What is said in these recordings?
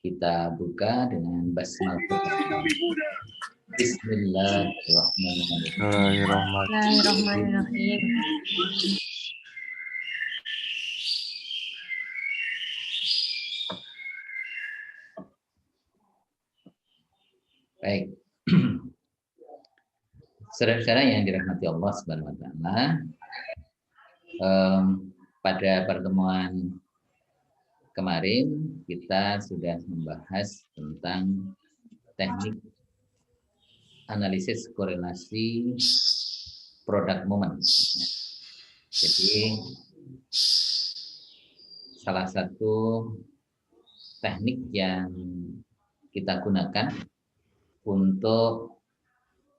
Kita buka dengan basmalah. Bismillahirrahmanirrahim. Bismillahirrahmanirrahim. Baik. Saudara-saudara yang dirahmati Allah Subhanahu wa taala, pada pertemuan kemarin kita sudah membahas tentang teknik analisis korelasi produk moment. Jadi salah satu teknik yang kita gunakan untuk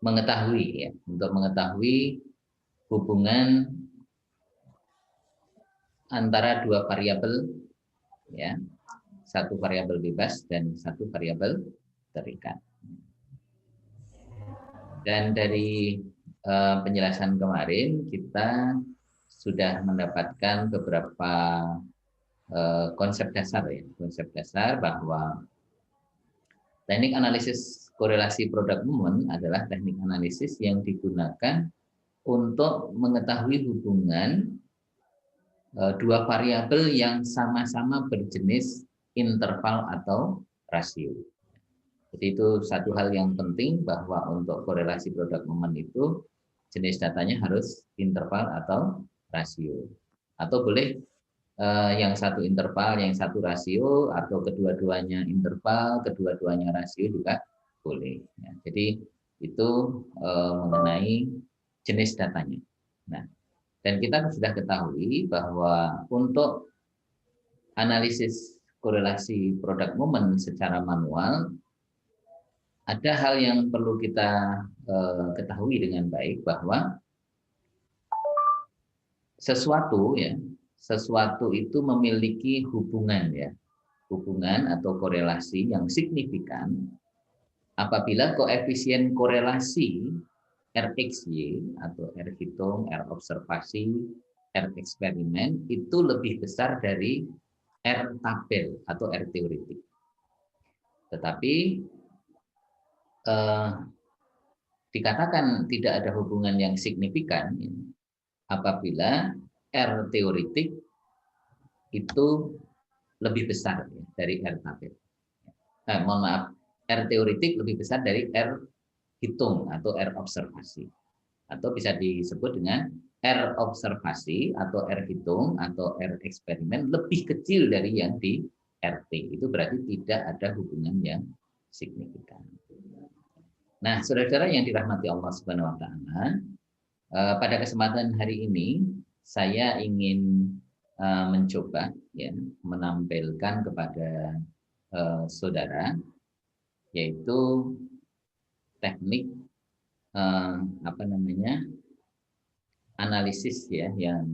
mengetahui hubungan antara dua variabel, ya, satu variabel bebas dan satu variabel terikat. Dan dari penjelasan kemarin kita sudah mendapatkan beberapa konsep dasar, ya, konsep dasar bahwa teknik analisis korelasi produk moment adalah teknik analisis yang digunakan untuk mengetahui hubungan dua variabel yang sama-sama berjenis interval atau rasio. Jadi itu satu hal yang penting, bahwa untuk korelasi produk moment itu jenis datanya harus interval atau rasio. Atau boleh yang satu interval, yang satu rasio, atau kedua-duanya interval, kedua-duanya rasio juga boleh. Ya, jadi itu mengenai jenis datanya. Nah, dan kita sudah ketahui bahwa untuk analisis korelasi produk moment secara manual, ada hal yang perlu kita ketahui dengan baik, bahwa sesuatu itu memiliki hubungan atau korelasi yang signifikan apabila koefisien korelasi Rxy atau R hitung, R observasi, R eksperimen itu lebih besar dari R tabel atau R teoretik. Tetapi dikatakan tidak ada hubungan yang signifikan apabila R teoretik itu lebih besar dari R tabel. Mohon maaf, R teoretik lebih besar dari R hitung atau R observasi. Atau bisa disebut dengan R observasi atau R hitung atau R eksperimen lebih kecil dari yang di RT. Itu berarti tidak ada hubungan yang signifikan. Nah, saudara-saudara yang dirahmati Allah Subhanahu wa taala, pada kesempatan hari ini saya ingin mencoba menampilkan kepada saudara, yaitu teknik analisis yang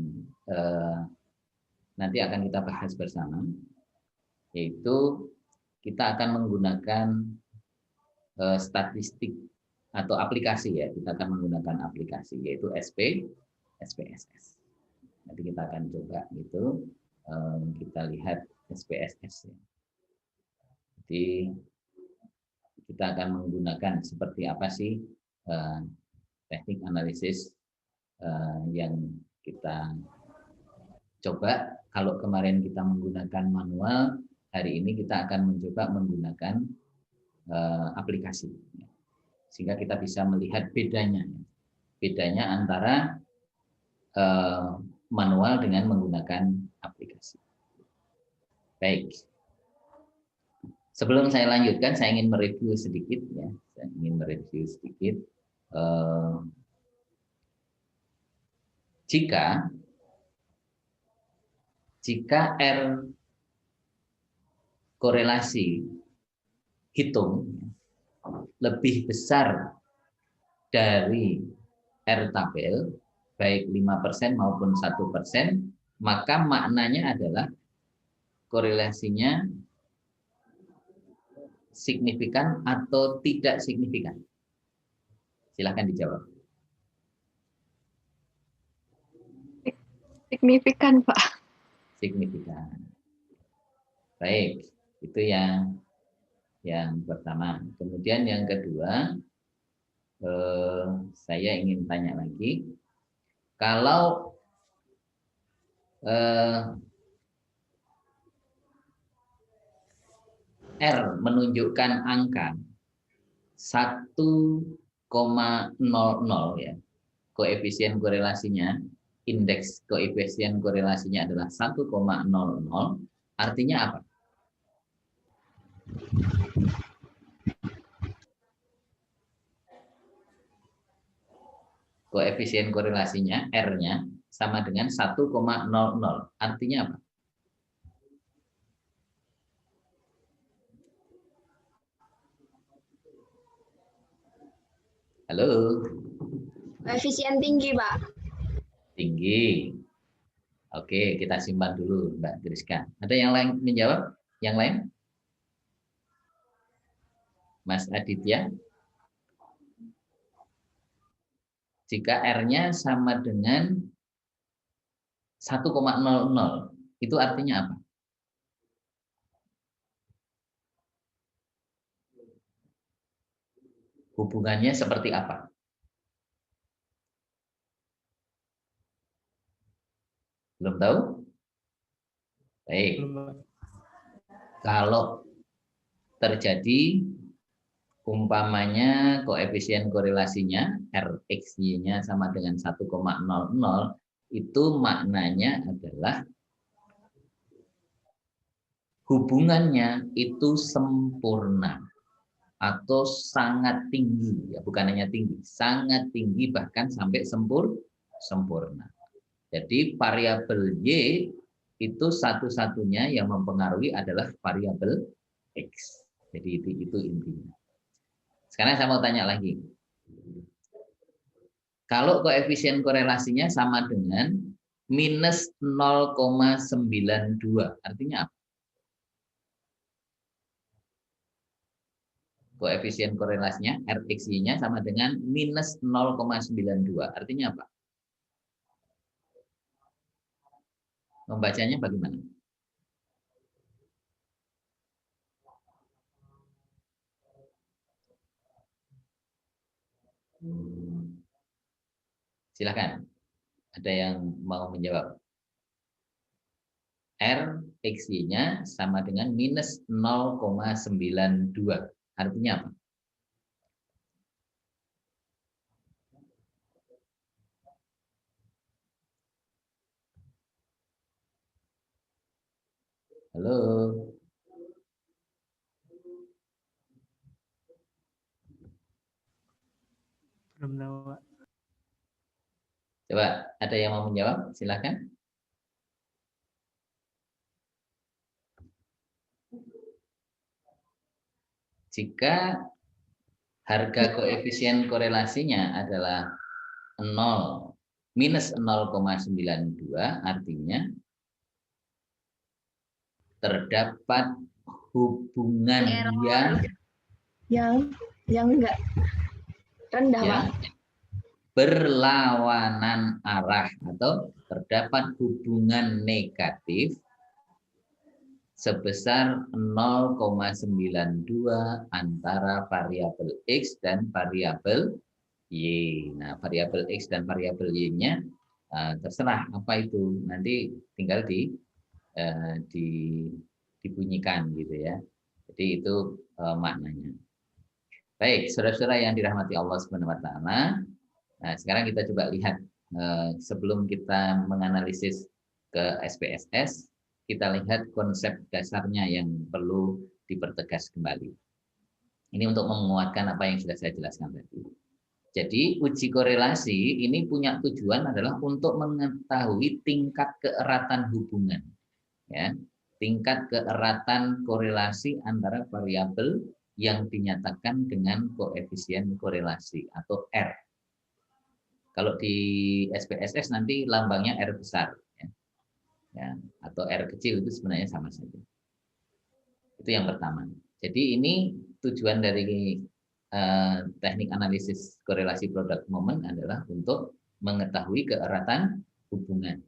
nanti akan kita bahas bersama, yaitu kita akan menggunakan statistik atau aplikasi, kita akan menggunakan aplikasi, yaitu SPSS. Nanti kita akan coba kita lihat SPSS. Jadi kita akan menggunakan seperti apa sih teknik analisis yang kita coba. Kalau kemarin kita menggunakan manual, hari ini kita akan mencoba menggunakan aplikasi, sehingga kita bisa melihat bedanya antara manual dengan menggunakan aplikasi. Baik. Sebelum saya lanjutkan, saya ingin mereview sedikit. Jika R korelasi hitung lebih besar dari R tabel, baik 5% maupun 1%, maka maknanya adalah korelasinya signifikan atau tidak signifikan. Silahkan dijawab. Signifikan, Pak. Signifikan. Baik, itu yang Yang pertama. Kemudian yang kedua, saya ingin tanya lagi, kalau R menunjukkan angka 1,00 ya, koefisien korelasinya, indeks koefisien korelasinya adalah 1,00, artinya apa? Koefisien korelasinya, R-nya, sama dengan 1,00. Artinya apa? Halo? Koefisien tinggi, Pak. Tinggi. Oke, kita simpan dulu, Mbak Griska. Ada yang lain menjawab? Yang lain? Mas Aditya? Jika R-nya sama dengan 1,00, itu artinya apa? Hubungannya seperti apa? Belum tahu? Baik. Kalau terjadi umpamanya koefisien korelasinya RXY-nya sama dengan 1,00, itu maknanya adalah hubungannya itu sempurna atau sangat tinggi, ya bukan hanya tinggi, sangat tinggi bahkan sampai sempurna. Jadi variabel Y itu satu-satunya yang mempengaruhi adalah variabel X. Jadi itu intinya. Sekarang saya mau tanya lagi. Kalau koefisien korelasinya sama dengan minus 0,92, artinya apa? Koefisien korelasinya, RXY-nya sama dengan minus 0,92. Artinya apa? Membacanya bagaimana? Silakan. Ada yang mau menjawab? RXY-nya sama dengan minus 0,92. Artinya apa? Halo? Belum tahu, Pak. Coba ada yang mau menjawab? Silakan. Jika harga koefisien korelasinya adalah 0 minus 0,92, artinya terdapat hubungan yang enggak rendah, Pak. Berlawanan arah atau terdapat hubungan negatif sebesar 0,92 antara variabel X dan variabel Y. Nah, variabel X dan variabel Y-nya terserah apa itu, nanti tinggal dibunyikan gitu ya. Jadi itu maknanya. Baik, saudara-saudara yang dirahmati Allah Subhanahu wa taala. Nah, sekarang kita coba lihat sebelum kita menganalisis ke SPSS, kita lihat konsep dasarnya yang perlu dipertegas kembali. Ini untuk menguatkan apa yang sudah saya jelaskan tadi. Jadi uji korelasi ini punya tujuan adalah untuk mengetahui tingkat keeratan hubungan, ya, tingkat keeratan korelasi antara variabel yang dinyatakan dengan koefisien korelasi atau R. Kalau di SPSS nanti lambangnya R besar, ya, atau R kecil itu sebenarnya sama saja. Itu yang pertama. Jadi ini tujuan dari teknik analisis korelasi product moment adalah untuk mengetahui keeratan hubungan.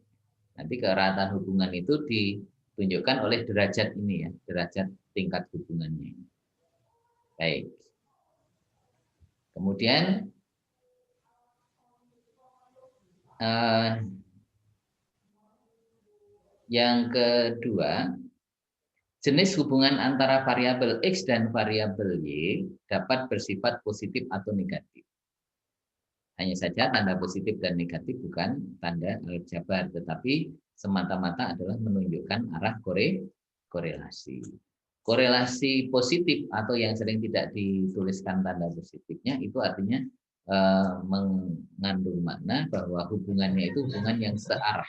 Nanti keeratan hubungan itu ditunjukkan oleh derajat ini ya, derajat tingkat hubungannya. Baik. Kemudian yang kedua, jenis hubungan antara variabel X dan variabel Y dapat bersifat positif atau negatif. Hanya saja tanda positif dan negatif bukan tanda aljabar, tetapi semata-mata adalah menunjukkan arah korelasi. Korelasi positif atau yang sering tidak dituliskan tanda positifnya itu artinya mengandung makna bahwa hubungannya itu hubungan yang searah.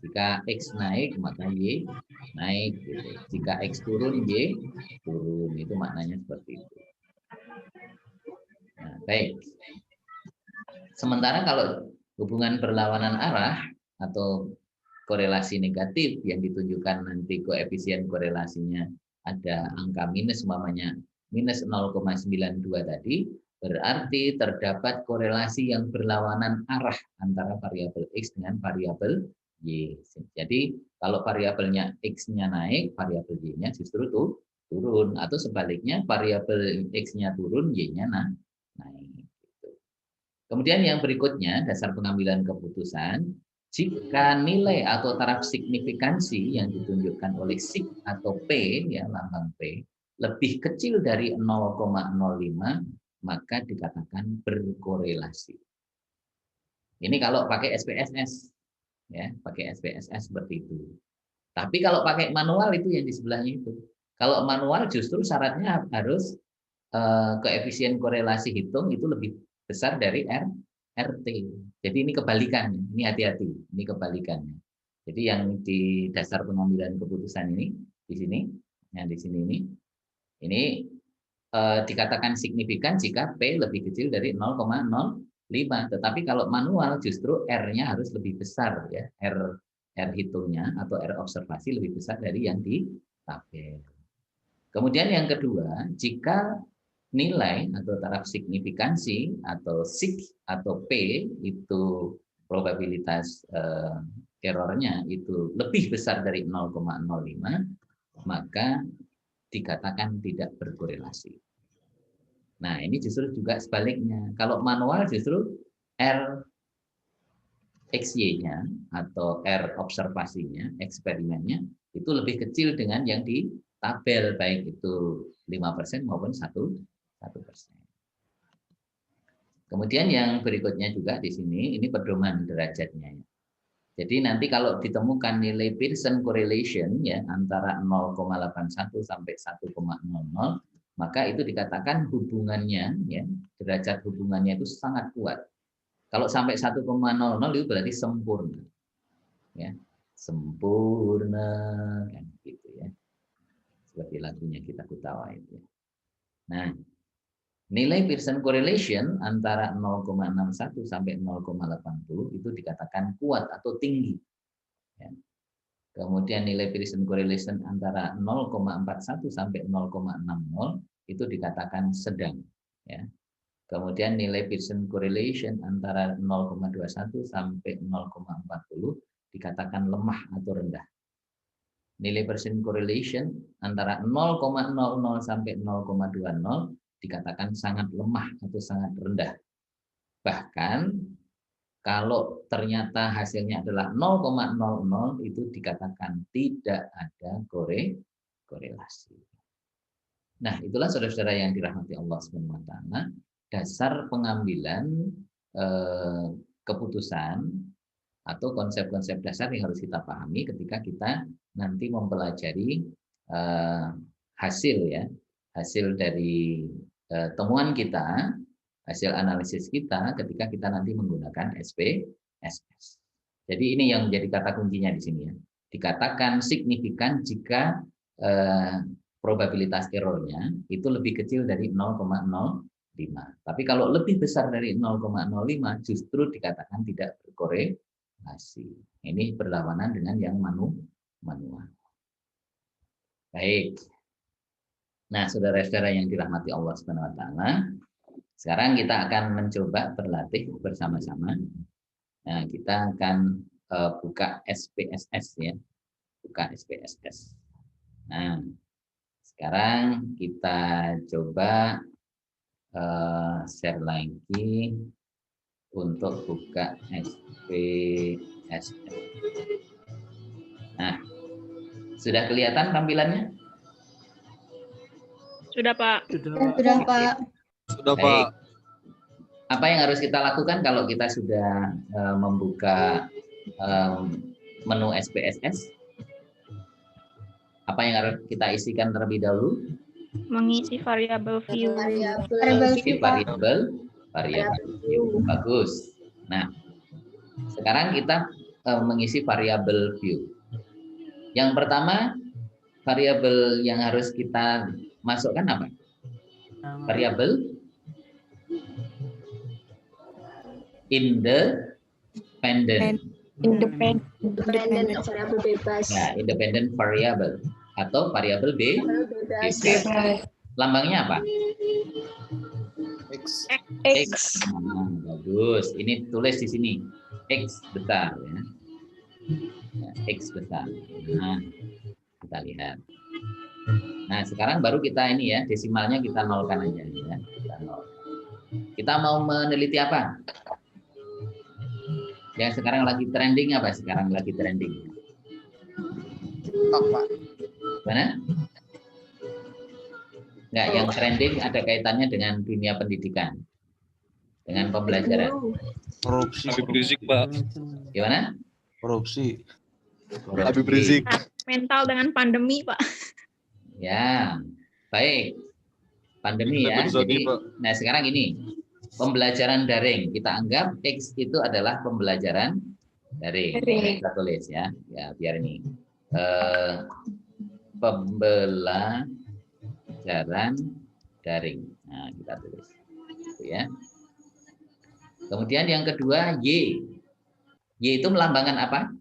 Jika X naik maka Y naik gitu. Jika X turun Y turun, itu maknanya seperti itu. Nah, baik. Sementara kalau hubungan berlawanan arah atau korelasi negatif yang ditunjukkan nanti koefisien korelasinya ada angka minus, umpamanya minus 0,92 tadi, berarti terdapat korelasi yang berlawanan arah antara variabel X dengan variabel Y. Jadi kalau variabelnya X-nya naik, variabel Y-nya justru turun, atau sebaliknya variabel X-nya turun, Y-nya naik. Kemudian yang berikutnya, dasar pengambilan keputusan, jika nilai atau taraf signifikansi yang ditunjukkan oleh sig atau P, ya lambang P, lebih kecil dari 0,05, maka dikatakan berkorelasi. Ini kalau pakai SPSS, ya, pakai SPSS seperti itu. Tapi kalau pakai manual itu yang di sebelahnya itu. Kalau manual justru syaratnya harus koefisien korelasi hitung itu lebih besar dari RT. Jadi ini kebalikannya, ini hati-hati, ini kebalikannya. Jadi yang di dasar pengambilan keputusan ini, di sini, yang di sini ini dikatakan signifikan jika P lebih kecil dari 0,05. Tetapi kalau manual justru R-nya harus lebih besar, ya, R hitungnya atau R observasi lebih besar dari yang di tabel. Kemudian yang kedua, jika nilai atau taraf signifikansi atau sig atau P itu probabilitas errornya itu lebih besar dari 0,05, maka dikatakan tidak berkorelasi. Nah, ini justru juga sebaliknya. Kalau manual justru R XY-nya atau R observasinya, eksperimennya itu lebih kecil dengan yang di tabel, baik itu 5% maupun 1%. Kemudian yang berikutnya juga di sini, ini pedoman derajatnya. Jadi nanti kalau ditemukan nilai Pearson correlation ya antara 0,81 sampai 1,00, maka itu dikatakan hubungannya, ya, derajat hubungannya itu sangat kuat. Kalau sampai 1,00 itu berarti sempurna. Ya, sempurna kan gitu ya. Seperti lagunya Kita Kutawa itu. Nah, nilai Pearson correlation antara 0,61 sampai 0,80 itu dikatakan kuat atau tinggi. Ya. Kemudian nilai Pearson correlation antara 0,41 sampai 0,60 itu dikatakan sedang. Ya. Kemudian nilai Pearson correlation antara 0,21 sampai 0,40 dikatakan lemah atau rendah. Nilai Pearson correlation antara 0,00 sampai 0,20 dikatakan sangat lemah atau sangat rendah. Bahkan kalau ternyata hasilnya adalah 0,00 itu dikatakan tidak ada korelasi. Nah, itulah saudara-saudara yang dirahmati Allah SWT, dasar pengambilan keputusan atau konsep-konsep dasar yang harus kita pahami ketika kita nanti mempelajari hasil, ya, hasil dari temuan kita, hasil analisis kita ketika kita nanti menggunakan SPSS. Jadi ini yang menjadi kata kuncinya di sini, ya. Dikatakan signifikan jika probabilitas errornya itu lebih kecil dari 0,05. Tapi kalau lebih besar dari 0,05 justru dikatakan tidak berkorelasi. Ini berlawanan dengan yang manual. Baik. Nah, saudara-saudara yang dirahmati Allah Subhanahu wa taala, sekarang kita akan mencoba berlatih bersama-sama. Nah, kita akan buka SPSS, ya. Buka SPSS. Nah, Sekarang kita coba share lagi untuk buka SPSS. Nah, sudah kelihatan tampilannya? Sudah, Pak. Sudah, Pak. Sudah, Baik. Pak. Apa yang harus kita lakukan kalau kita sudah membuka menu SPSS? Apa yang harus kita isikan terlebih dahulu? Mengisi variabel view. Mengisi variabel view. Bagus. Nah, sekarang kita mengisi variabel view. Yang pertama, variabel yang harus kita masukkan apa? Variabel independent. Independent variabel bebas. Ya, independent variable atau variabel bebas. Lambangnya apa? X. X. Nah, bagus. Ini tulis di sini. X besar ya. X besar. Nah, kita lihat. Nah, sekarang baru kita ini ya, desimalnya kita nolkan aja ya. Kita mau meneliti apa? Yang sekarang lagi trending apa? Sekarang lagi trending. TikTok, Pak. Mana? Enggak, yang trending ada kaitannya dengan dunia pendidikan. Dengan pembelajaran. Korupsi. Habib Rizik, Pak. Gimana? Korupsi. Habib Rizik. Mental dengan pandemi, Pak. Ya, baik. Pandemi ya. Jadi, nah sekarang ini pembelajaran daring. Kita anggap X itu adalah pembelajaran daring. Kita tulis ya. Ya, biar ini. Pembelajaran daring. Nah, kita tulis. Gitu ya. Kemudian yang kedua Y. Y itu melambangkan apa?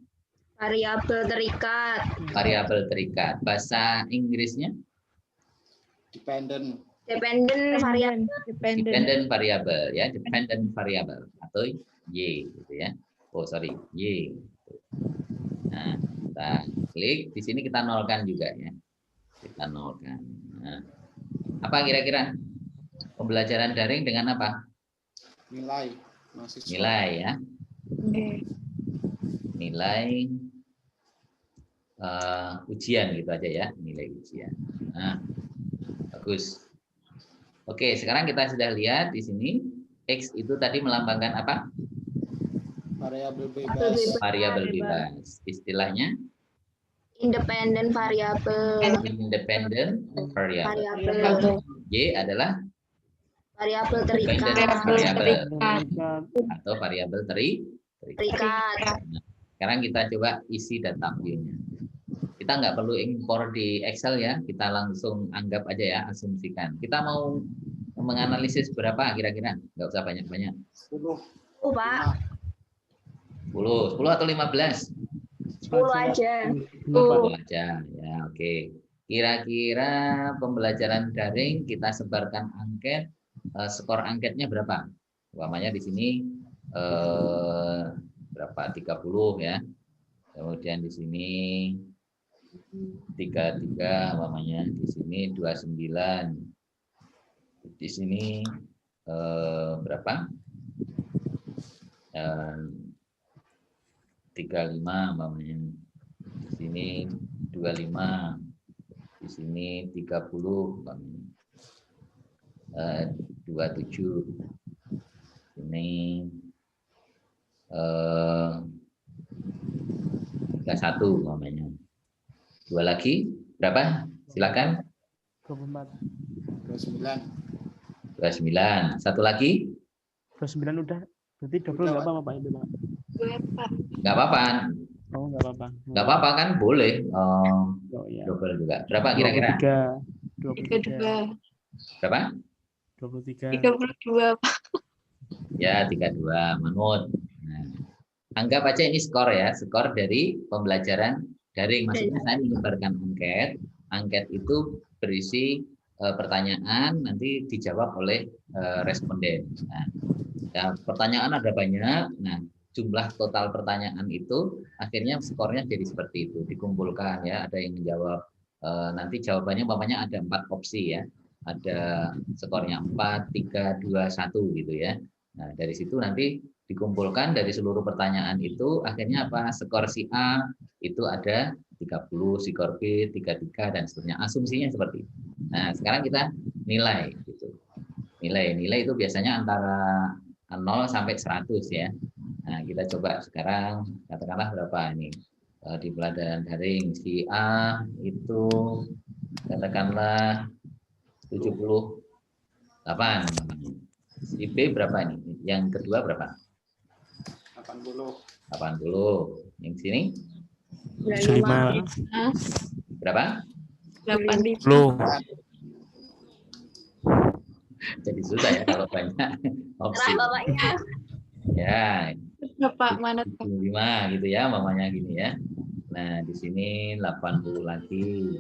Variabel terikat. Variabel terikat. Bahasa Inggrisnya? Dependent. Dependent variabel. Dependent variable ya, dependent variable atau Y gitu ya. Oh sorry, Y. Nah, kita klik di sini kita nolkan juga ya. Kita nolkan. Nah, apa kira-kira pembelajaran daring dengan apa? Nilai. Mahasiswa. Nilai ya. Nilai ujian gitu aja ya, nilai ujian. Nah, bagus. Oke, sekarang kita sudah lihat di sini X itu tadi melambangkan apa? Variabel bebas. Variabel bebas. Istilahnya Independent variabel. independent variable. Variabel. Y adalah Variabel dependent terikat. variable atau variabel Terikat. Nah, sekarang kita coba isi data view-nya. Kita nggak perlu impor di Excel ya, kita langsung anggap aja ya, asumsikan. Kita mau menganalisis berapa kira-kira? Nggak usah banyak-banyak. 10. Oh, Pak. 10 atau 15? 10 aja. 10 aja, ya oke. Kira-kira pembelajaran daring kita sebarkan angket, skor angketnya berapa? Umpamanya di sini berapa? 30 ya. Kemudian di sini 33 umpamanya, di sini 29. Di sini berapa? 35 umpamanya. Di sini 25. Di sini 30 umpamanya. 27. Ini 31 umpamanya. Dua lagi berapa? Silakan. 29. 29. Satu lagi? 29 udah. Berarti double nggak apa-apa Pak itu Pak? Nggak apa-apa. Oh nggak apa-apa. Nggak apa-apa kan? Boleh. Oh iya. Double juga. Berapa kira-kira? 23. Berapa? 23. 32, Pak. Ya, 32. Manut. Nah, anggap aja ini skor ya. Skor dari pembelajaran daring. Maksudnya saya menyebarkan angket. Angket itu berisi pertanyaan, nanti dijawab oleh responden. Nah, ya, pertanyaan ada banyak. Nah, jumlah total pertanyaan itu akhirnya skornya jadi seperti itu, dikumpulkan ya. Ada yang menjawab nanti jawabannya umpamanya ada 4 opsi ya. Ada skornya 4, 3, 2, 1 gitu ya. Nah, dari situ nanti dikumpulkan dari seluruh pertanyaan itu akhirnya apa? Skor si A itu ada 30, skor B 33 dan seterusnya. Asumsinya seperti itu. Nah, sekarang kita nilai gitu. Nilai itu biasanya antara 0 sampai 100 ya. Nah, kita coba sekarang katakanlah berapa ini? Di pelajaran daring si A itu katakanlah 78. Si B berapa ini? Yang kedua berapa? 80. 80. Yang sini 5. berapa? 80. Jadi susah ya kalau banyak opsi. Bapaknya. Ya, Bapak mana? 75 gitu ya, mamanya gini ya. Nah, di sini 80 lagi.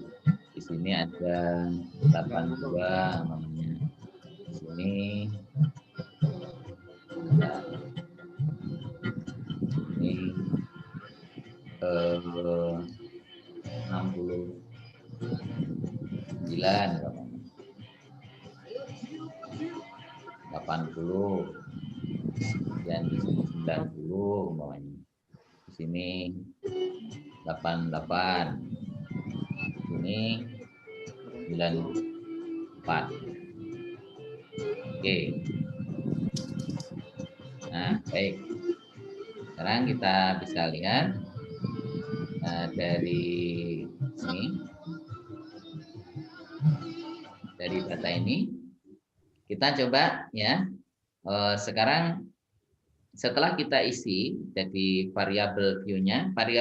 Di sini ada 82 mamanya. Di sini ini 69 mamanya. 80 dan di sini 90 mamanya. Di sini 88. Ini 94. Oke. Nah, baik. Sekarang kita bisa lihat dari sini, dari data ini, kita coba ya. Sekarang setelah kita isi jadi variabel view-nya tadi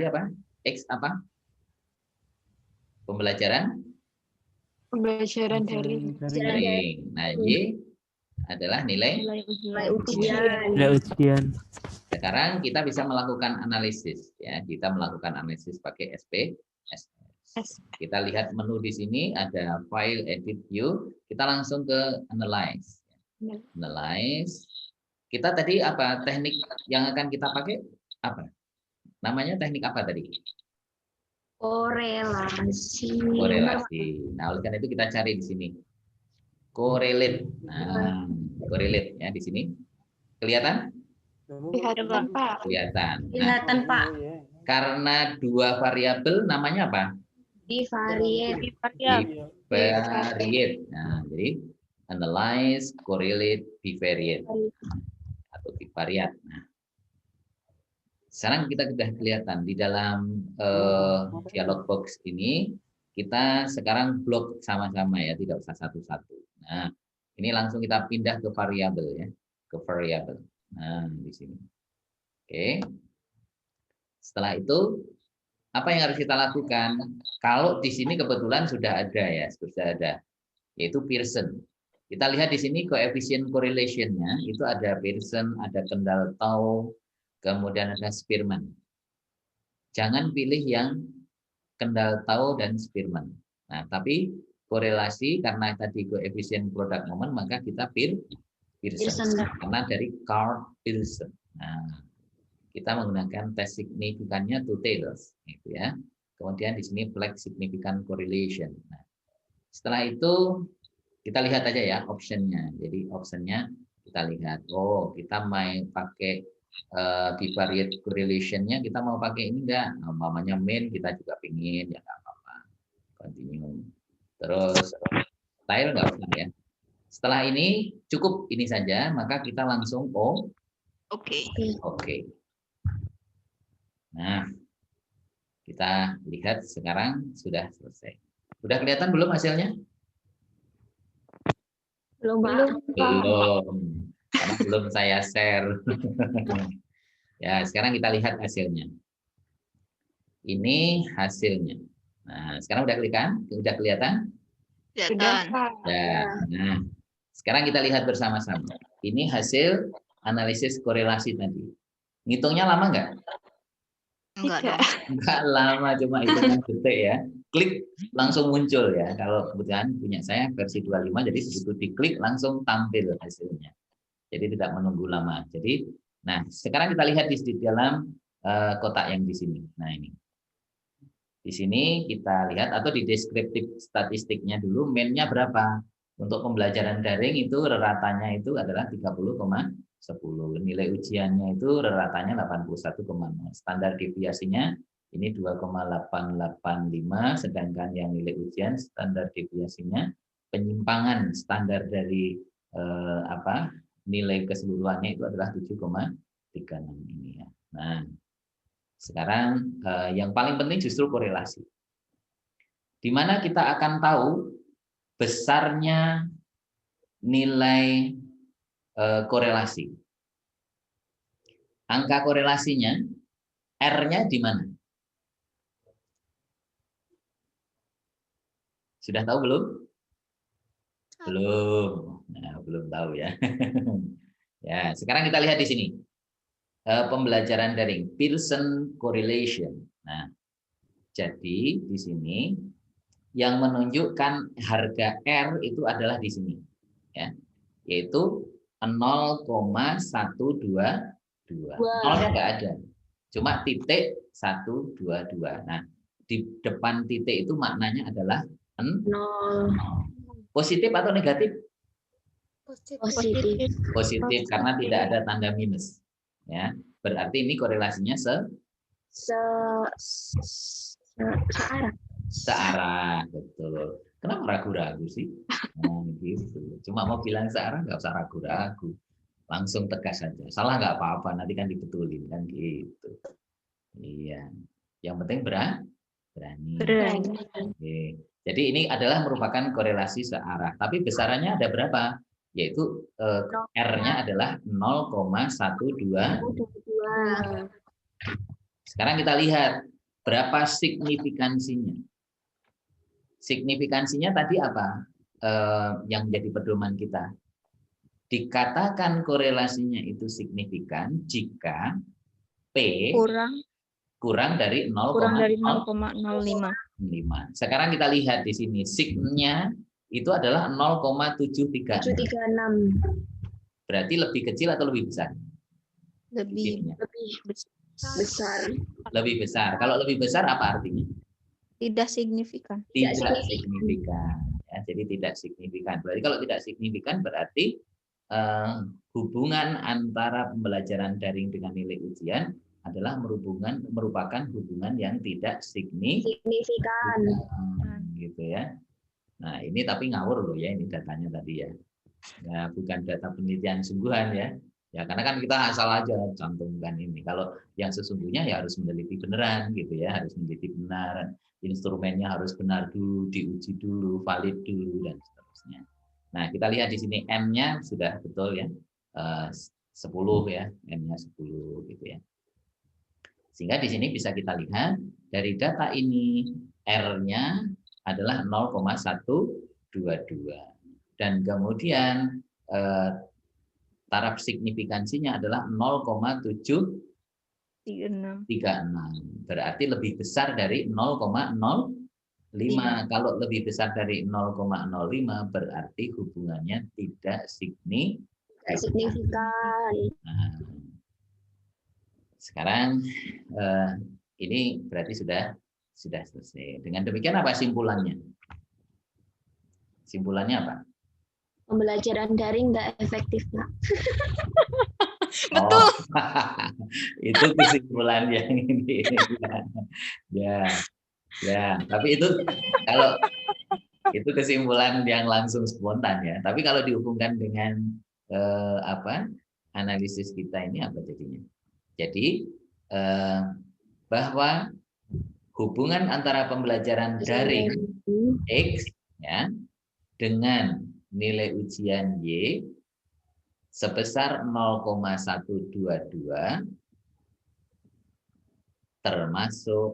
apa? X apa? Pembelajaran daring. Nah, Y adalah nilai Ujian. Ujian. Sekarang kita bisa melakukan analisis ya. Kita melakukan analisis pakai SPSS. Kita lihat menu di sini ada file, edit, view. Kita langsung ke analyze. Analyze. Kita tadi apa teknik yang akan kita pakai apa? Namanya teknik apa tadi? Korelasi. Nah, oleh karena itu kita cari di sini. Correlate. Nah, correlate ya di sini. Kelihatan? Kelihatan, Pak. Kelihatan. Nah, Kelihatan, Pak. karena dua variabel namanya apa? Bivariate. Bivariate. Nah, jadi analyze, correlate, bivariate atau bivariate. Nah, sekarang kita sudah kelihatan di dalam dialog box ini kita sekarang blok sama-sama ya, tidak usah satu-satu. Nah, ini langsung kita pindah ke variabel ya, ke variabel. Nah, di sini. Oke. Setelah itu apa yang harus kita lakukan? Kalau di sini kebetulan sudah ada ya, sudah ada, yaitu Pearson. Kita lihat di sini koefisien correlation-nya itu ada Pearson, ada Kendall Tau, kemudian ada Spearman. Jangan pilih yang Kendall Tau dan Spearman. Nah, tapi korelasi karena tadi koefisien product moment maka kita pilih Pearson karena dari Carl Pearson. Nah, kita menggunakan tes signifikannya two tails, gitu ya. Kemudian di sini flag significant correlation. Nah, setelah itu kita lihat aja ya optionnya. Jadi optionnya kita lihat. Oh, kita mau pakai bivariate correlation-nya kita mau pakai ini enggak? Nah, umpamanya main kita juga pingin ya nggak apa-apa. Continue. Terus style nggak usah ya. Setelah ini cukup ini saja, maka kita langsung Oke. Nah, kita lihat sekarang sudah selesai. Sudah kelihatan belum hasilnya? Belum, Pak. Belum. Karena belum saya share. Ya, sekarang kita lihat hasilnya. Ini hasilnya. Nah, sekarang udah kelihatan? Sudah, Pak. Ya. Nah, sekarang kita lihat bersama-sama. Ini hasil analisis korelasi tadi. Ngitungnya lama nggak? Enggak lama, cuma hitungan detik ya. Klik langsung muncul ya. Kalau kebetulan punya saya versi 25, jadi begitu diklik langsung tampil hasilnya. Jadi tidak menunggu lama. Jadi, nah sekarang kita lihat di dalam kotak yang di sini. Nah ini. Di sini kita lihat atau di deskriptif statistiknya dulu, mean-nya berapa? Untuk pembelajaran daring itu reratanya itu adalah 30,10. Nilai ujiannya itu reratanya 81,0. Standar deviasinya ini 2,885, sedangkan yang nilai ujian standar deviasinya penyimpangan standar dari nilai keseluruhannya itu adalah 7,36 ini ya. Nah, sekarang yang paling penting justru korelasi. Di mana kita akan tahu besarnya nilai korelasi. Angka korelasinya R-nya di mana? Sudah tahu belum? Belum. Nah, belum tahu ya. Ya, sekarang kita lihat di sini. Pembelajaran daring, Pearson correlation. Nah, jadi di sini yang menunjukkan harga R itu adalah di sini. Ya. Yaitu 0,122. Nolnya nggak ada. Cuma titik 122. Nah, di depan titik itu maknanya adalah 0. Positif atau negatif? Positif. Positif karena tidak ada tanda minus. Ya, berarti ini korelasinya searah, betul. Kenapa ragu-ragu sih? Nah, gitu. Cuma mau bilang searah nggak usah ragu-ragu, langsung tegas saja. Salah nggak apa-apa, nanti kan dibetulin kan gitu. Iya, yang penting berani. Oke. Jadi ini adalah merupakan korelasi searah. Tapi besarannya ada berapa? Yaitu R-nya adalah 0,122. Sekarang kita lihat berapa signifikansinya. Signifikansinya tadi apa? Yang menjadi pedoman kita. Dikatakan korelasinya itu signifikan jika P kurang dari 0,05. Sekarang kita lihat di sini signya itu adalah 0,736. Berarti lebih kecil atau lebih besar? Lebih Besar. Lebih besar. Kalau lebih besar apa artinya? tidak signifikan. Tidak signifikan. Ya, jadi tidak signifikan. Berarti kalau tidak signifikan berarti hubungan antara pembelajaran daring dengan nilai ujian adalah merupakan hubungan yang tidak signifikan. Gitu ya. Nah, ini tapi ngawur loh ya, ini datanya tadi ya. Nah, bukan data penelitian sungguhan ya. Ya, karena kan kita asal aja cantumkan ini. Kalau yang sesungguhnya ya harus meneliti beneran gitu ya, harus meneliti benar. Instrumennya harus benar dulu, diuji dulu, valid dulu dan seterusnya. Nah, kita lihat di sini M-nya sudah betul ya. 10 ya, M-nya 10 gitu ya. Sehingga di sini bisa kita lihat dari data ini R-nya adalah 0,122 dan kemudian taraf signifikansinya adalah 0,736. Berarti lebih besar dari 0,05. Kalau lebih besar dari 0,05 berarti hubungannya tidak signifikan. Nah, sekarang ini berarti sudah selesai. Dengan demikian apa simpulannya? Simpulannya apa? Pembelajaran daring nggak efektif, Pak. Betul. Itu kesimpulan yang ini. Ya. Tapi itu kalau itu kesimpulan yang langsung spontan ya. Tapi kalau dihubungkan dengan analisis kita ini apa jadinya? Jadi bahwa hubungan antara pembelajaran daring X ya dengan nilai ujian Y sebesar 0,122 termasuk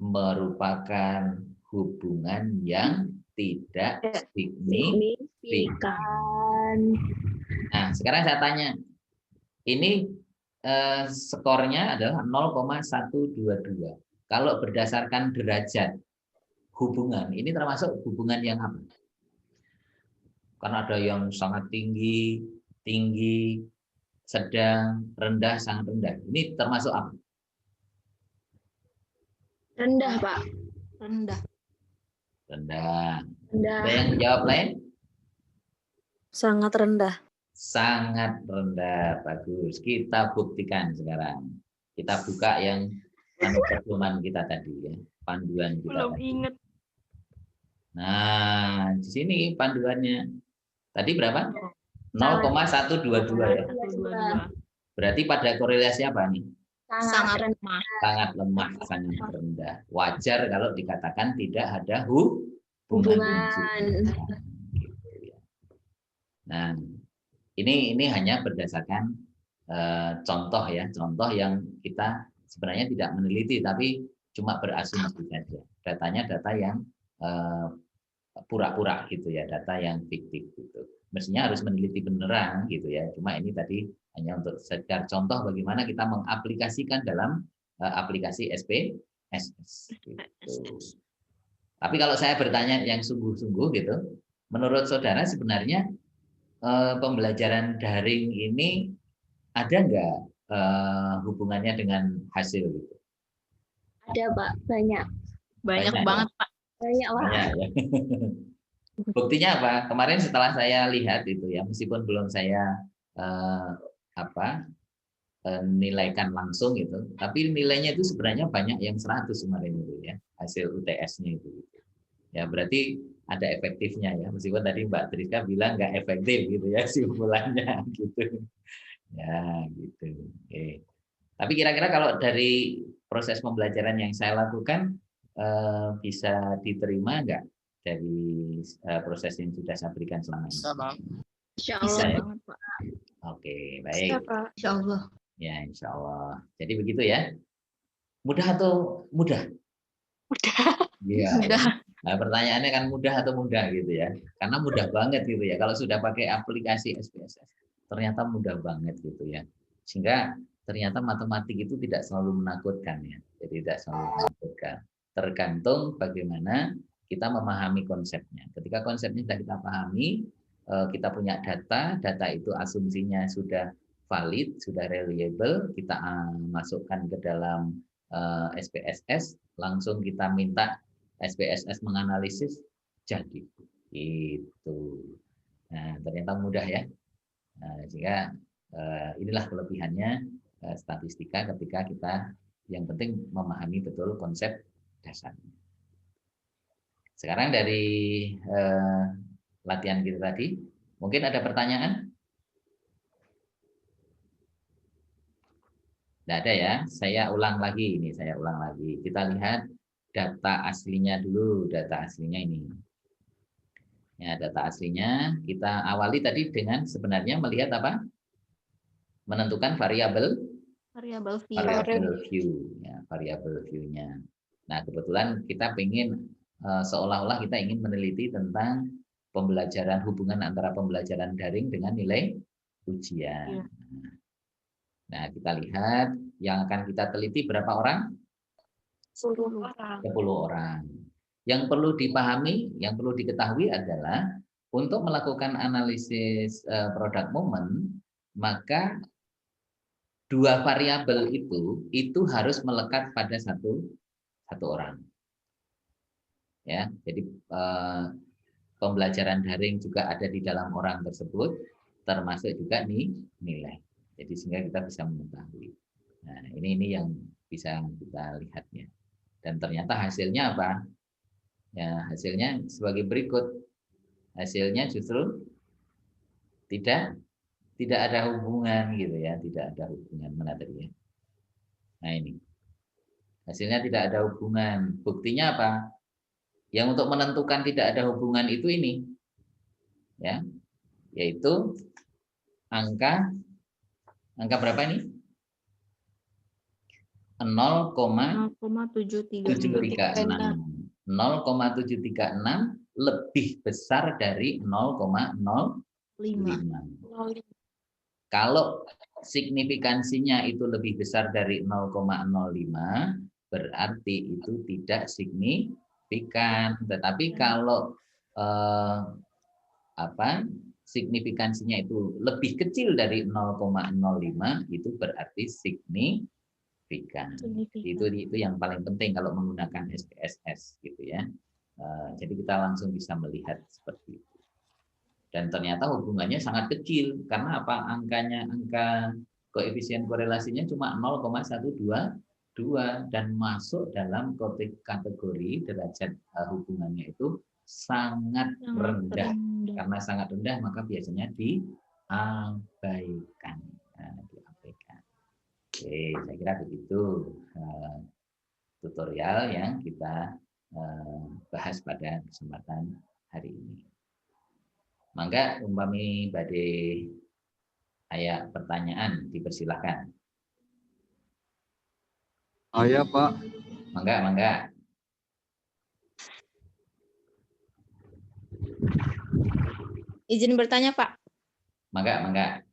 merupakan hubungan yang tidak signifikan. Nah, sekarang saya tanya, ini skornya adalah 0,122. Kalau berdasarkan derajat hubungan, ini termasuk hubungan yang apa? Karena ada yang sangat tinggi, sedang, rendah, sangat rendah. Ini termasuk apa? Rendah, Pak. Rendah. Rendah. Rendah. Ada yang jawab lain? Sangat rendah. Sangat rendah. Bagus. Kita buktikan sekarang. Kita buka yang pedoman kita tadi ya, panduan kita Belum tadi. inget. Nah, di sini panduannya. Tadi berapa? 0,122 ya. 122. Berarti pada korelasi apa nih? Sangat Lemah. Sangat lemah, sangat rendah. Wajar kalau dikatakan tidak ada Hubungan. Gitu ya. Nah, ini hanya berdasarkan contoh ya, contoh yang kita sebenarnya tidak meneliti tapi cuma berasumsi saja. Datanya data yang pura-pura gitu ya, data yang fiktif gitu. Mestinya harus meneliti beneran gitu ya. Cuma ini tadi hanya untuk sekedar contoh bagaimana kita mengaplikasikan dalam aplikasi SPSS gitu. Tapi kalau saya bertanya yang sungguh-sungguh gitu, menurut saudara sebenarnya pembelajaran daring ini ada nggak hubungannya dengan hasil gitu? Ada, Pak. Banyak. Banyak Banyak, banget, Pak. Banyak, Pak. Banyak, ya. Buktinya apa? Kemarin setelah saya lihat itu ya, meskipun belum saya nilaikan langsung itu, tapi nilainya itu sebenarnya banyak yang 100 kemarin itu ya, hasil UTS-nya itu. Ya berarti ada efektifnya ya, meskipun tadi Mbak Triska bilang nggak efektif gitu ya simpulannya gitu. Ya gitu. Oke. Tapi kira-kira kalau dari proses pembelajaran yang saya lakukan bisa diterima nggak dari proses yang sudah saya berikan selama ini? Bisa, Bang. Insya Bisa Allah. ya? Banget, Pak. Oke, baik. Insya Allah. Ya, insya Allah. Jadi begitu ya. Mudah atau mudah? Mudah. Iya. Mudah. Nah, pertanyaannya kan mudah atau mudah gitu ya. Karena mudah banget gitu ya. Kalau sudah pakai aplikasi SPSS, ternyata mudah banget gitu ya. Sehingga ternyata matematik itu tidak selalu menakutkan ya. Jadi tidak selalu menakutkan. Tergantung bagaimana kita memahami konsepnya. Ketika konsepnya sudah kita pahami, kita punya data, data itu asumsinya sudah valid, sudah reliable, kita masukkan ke dalam SPSS, langsung kita minta SPSS menganalisis, jadi itu. Nah, ternyata mudah ya. Nah, sehingga inilah kelebihannya statistika ketika kita yang penting memahami betul konsep dasarnya. Sekarang dari latihan kita tadi, mungkin ada pertanyaan? Tidak ada ya, saya ulang lagi ini, saya ulang lagi. Kita lihat data aslinya dulu, data aslinya ini. Ya, data aslinya kita awali tadi dengan sebenarnya melihat apa? Menentukan variabel view, ya, variabel view-nya. Nah, kebetulan kita ingin seolah-olah kita ingin meneliti tentang pembelajaran, hubungan antara pembelajaran daring dengan nilai ujian. Ya. Nah, kita lihat yang akan kita teliti berapa orang? 10 orang. 10 orang. Yang perlu dipahami, yang perlu diketahui adalah untuk melakukan analisis product moment, maka dua variabel itu harus melekat pada satu orang. Ya, jadi pembelajaran daring juga ada di dalam orang tersebut, termasuk juga nilai. Jadi sehingga kita bisa mengetahui. Nah, ini yang bisa kita lihatnya. Dan ternyata hasilnya apa? Ya, hasilnya sebagai berikut. Hasilnya justru tidak ada hubungan gitu ya, tidak ada hubungan. Mana tadi ya? Nah, ini. Hasilnya tidak ada hubungan. Buktinya apa? Yang untuk menentukan tidak ada hubungan itu ini. Ya. Yaitu angka berapa ini? 0,736. 0,736 lebih besar dari 0,05. Kalau signifikansinya itu lebih besar dari 0,05, berarti itu tidak signifikan. Tetapi kalau signifikansinya itu lebih kecil dari 0,05, itu berarti signifikan. signifikan. Itu yang paling penting kalau menggunakan SPSS gitu ya. Jadi kita langsung bisa melihat seperti itu. Dan ternyata hubungannya sangat kecil karena apa? Angka koefisien korelasinya cuma 0,122 dan masuk dalam kategori derajat hubungannya itu sangat rendah. Karena sangat rendah maka biasanya diabaikan. Diabaikan. Oke, saya kira begitu tutorial yang kita bahas pada kesempatan hari ini. Mangga umpami badhe aya pertanyaan dipersilahkan. Ya Pak. Mangga. Izin bertanya, Pak. Mangga.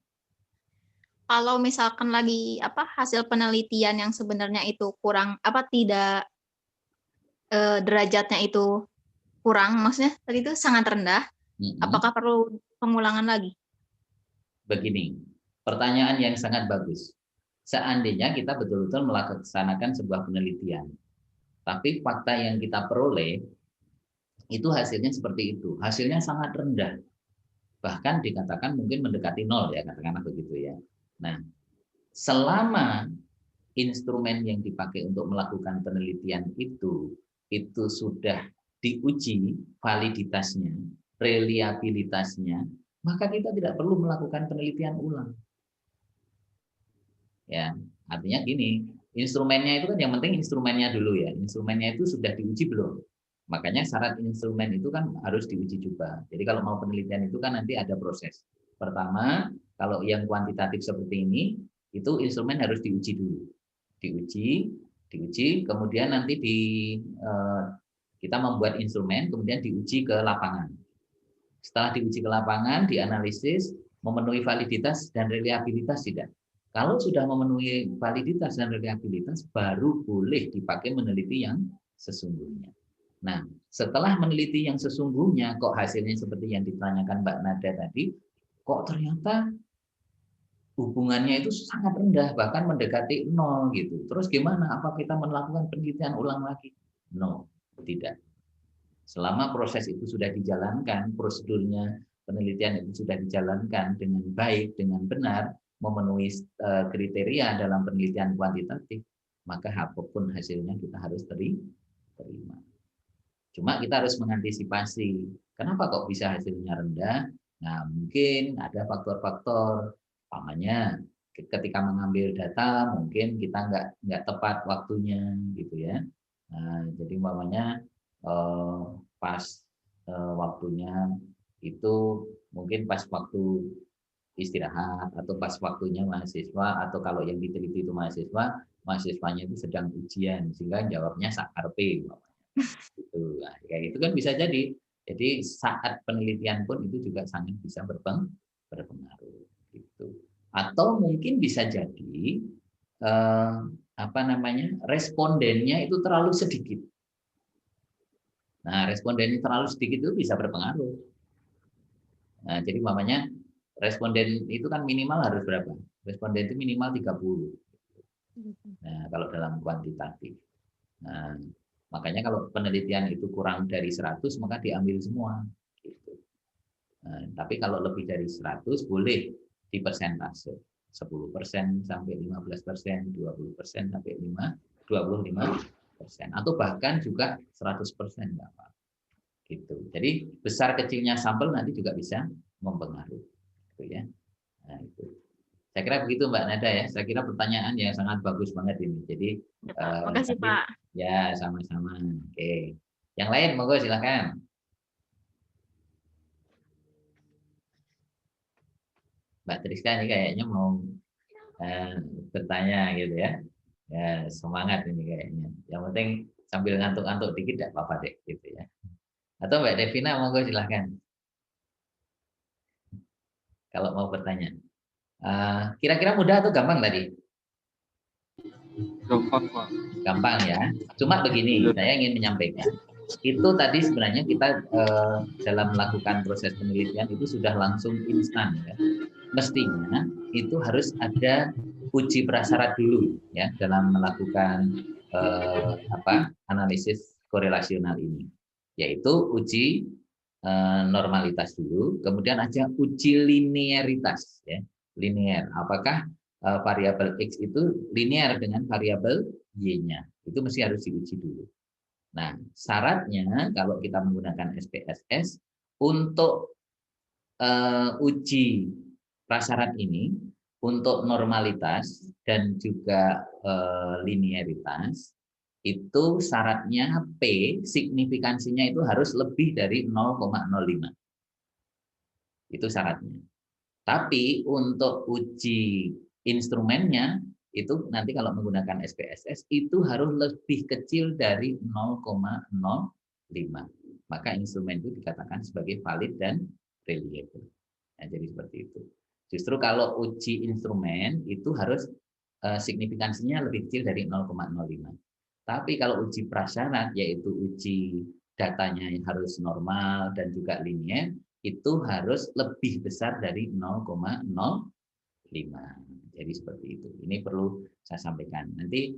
Kalau misalkan lagi hasil penelitian yang sebenarnya itu kurang tidak derajatnya itu kurang, maksudnya tadi itu sangat rendah, apakah perlu pengulangan lagi? Begini, pertanyaan yang sangat bagus. Seandainya kita betul-betul melaksanakan sebuah penelitian, tapi fakta yang kita peroleh itu hasilnya seperti itu, hasilnya sangat rendah, bahkan dikatakan mungkin mendekati 0 ya, katakanlah begitu ya. Nah, selama instrumen yang dipakai untuk melakukan penelitian itu sudah diuji validitasnya, reliabilitasnya, maka kita tidak perlu melakukan penelitian ulang. Ya, artinya gini, instrumennya itu kan yang penting instrumennya dulu ya. Instrumennya itu sudah diuji belum? Makanya syarat instrumen itu kan harus diuji juga. Jadi kalau mau penelitian itu kan nanti ada proses. Pertama, kalau yang kuantitatif seperti ini, itu instrumen harus diuji dulu. Diuji, kemudian nanti kita membuat instrumen, kemudian diuji ke lapangan. Setelah diuji ke lapangan, dianalisis, memenuhi validitas dan reliabilitas tidak. Kalau sudah memenuhi validitas dan reliabilitas, baru boleh dipakai meneliti yang sesungguhnya. Nah, setelah meneliti yang sesungguhnya, kok hasilnya seperti yang ditanyakan Mbak Nada tadi, kok ternyata hubungannya itu sangat rendah, bahkan mendekati 0 gitu. Terus gimana? Apa kita melakukan penelitian ulang lagi? No, tidak. Selama proses itu sudah dijalankan, prosedurnya penelitian itu sudah dijalankan dengan baik, dengan benar, memenuhi kriteria dalam penelitian kuantitatif, maka apapun hasilnya kita harus terima. Cuma kita harus mengantisipasi, kenapa kok bisa hasilnya rendah? Nah, mungkin ada faktor-faktor, umpamanya ketika mengambil data mungkin kita nggak tepat waktunya gitu ya. Nah, jadi umpamanya pas waktunya itu mungkin pas waktu istirahat atau pas waktunya mahasiswa, atau kalau yang diteliti itu mahasiswanya itu sedang ujian sehingga jawabnya sakarpe gitu. Nah, kayak gitu kan bisa jadi. Jadi saat penelitian pun itu juga sangat bisa berpengaruh gitu. Atau mungkin bisa jadi respondennya itu terlalu sedikit. Nah, respondennya terlalu sedikit itu bisa berpengaruh. Nah, jadi umpamanya responden itu kan minimal harus berapa? Responden itu minimal 30. Nah, kalau dalam kuantitatif. Nah, makanya kalau penelitian itu kurang dari 100 maka diambil semua gitu. Nah, tapi kalau lebih dari 100 boleh di persentase. 10% sampai 15%, 20% sampai 25%, atau bahkan juga 100% enggak apa. Gitu. Jadi besar kecilnya sampel nanti juga bisa mempengaruhi. Gitu ya. Nah, itu. Saya kira begitu Mbak Nada ya. Saya kira pertanyaan yang sangat bagus banget ini. Jadi Terima kasih Pak. Ya, sama-sama. Oke. Yang lain monggo silakan. Mbak Triska ini kayaknya mau bertanya gitu ya. Ya, semangat ini kayaknya. Yang penting sambil ngantuk-ngantuk dikit enggak apa-apa deh gitu ya. Atau Mbak Devina monggo silakan. Kalau mau bertanya. Kira-kira mudah atau gampang tadi? Gampang, Pak. Gampang ya. Cuma begini, saya ingin menyampaikan. Itu tadi sebenarnya kita dalam melakukan proses penelitian itu sudah langsung instan ya. Mestinya itu harus ada uji prasyarat dulu ya dalam melakukan analisis korelasional ini, yaitu uji normalitas dulu, kemudian ada uji linearitas ya, linear. Apakah variabel X itu linear dengan variabel Y-nya? Itu mesti harus diuji dulu. Nah, syaratnya kalau kita menggunakan SPSS untuk uji prasyarat ini untuk normalitas dan juga linearitas itu syaratnya P signifikansinya itu harus lebih dari 0,05. Itu syaratnya. Tapi untuk uji instrumennya itu nanti kalau menggunakan SPSS itu harus lebih kecil dari 0,05. Maka instrumen itu dikatakan sebagai valid dan reliable. Nah, jadi seperti itu. Justru kalau uji instrumen itu harus signifikansinya lebih kecil dari 0,05. Tapi kalau uji prasyarat, yaitu uji datanya yang harus normal dan juga linear, itu harus lebih besar dari 0,05. Jadi seperti itu. Ini perlu saya sampaikan. Nanti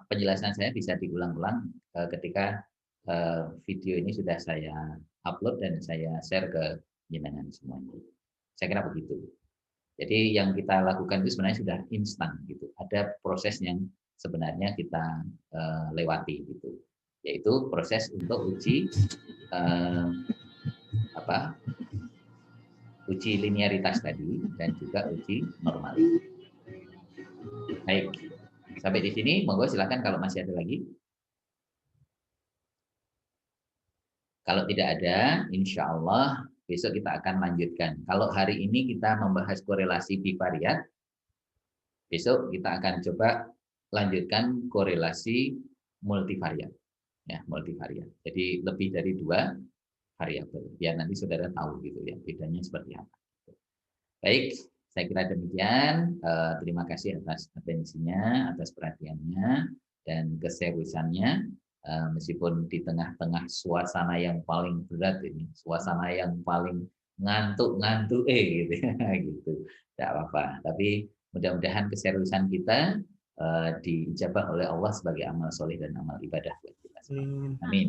penjelasan saya bisa diulang-ulang ketika video ini sudah saya upload dan saya share ke jenengan semuanya. Saya kira begitu. Jadi yang kita lakukan itu sebenarnya sudah instan gitu. Ada proses yang sebenarnya kita lewati gitu, yaitu proses untuk uji uji linearitas tadi dan juga uji normalitas. Baik, sampai di sini. Monggo silakan kalau masih ada lagi. Kalau tidak ada, insya Allah besok kita akan lanjutkan. Kalau hari ini kita membahas korelasi bivariat, besok kita akan coba lanjutkan korelasi multivariat, ya multivariat. Jadi lebih dari 2 variabel. Biar nanti saudara tahu gitu ya bedanya seperti apa. Baik, saya kira demikian. Terima kasih atas atensinya, atas perhatiannya dan keseriusannya. Meskipun di tengah-tengah suasana yang paling berat ini, suasana yang paling ngantuk gitu, gitu, tidak apa-apa. Tapi mudah-mudahan keseriusan kita diijabah oleh Allah sebagai amal soleh dan amal ibadah buat kita semua. Amin.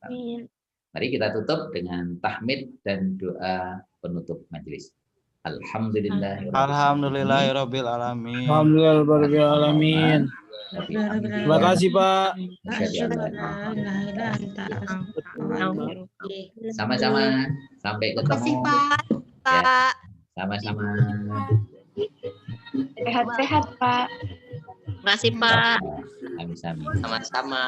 Amin. Mari kita tutup dengan tahmid dan doa penutup majelis. Alhamdulillahirabbil alamin. Alhamdulillahirabbil alamin. Terima kasih, Pak. Sama-sama. Sampai ketemu. Terima kasih, Pak. Ya, sama-sama. Sehat-sehat, Pak. Terima kasih, Pak. Sami-sami. Sama-sama.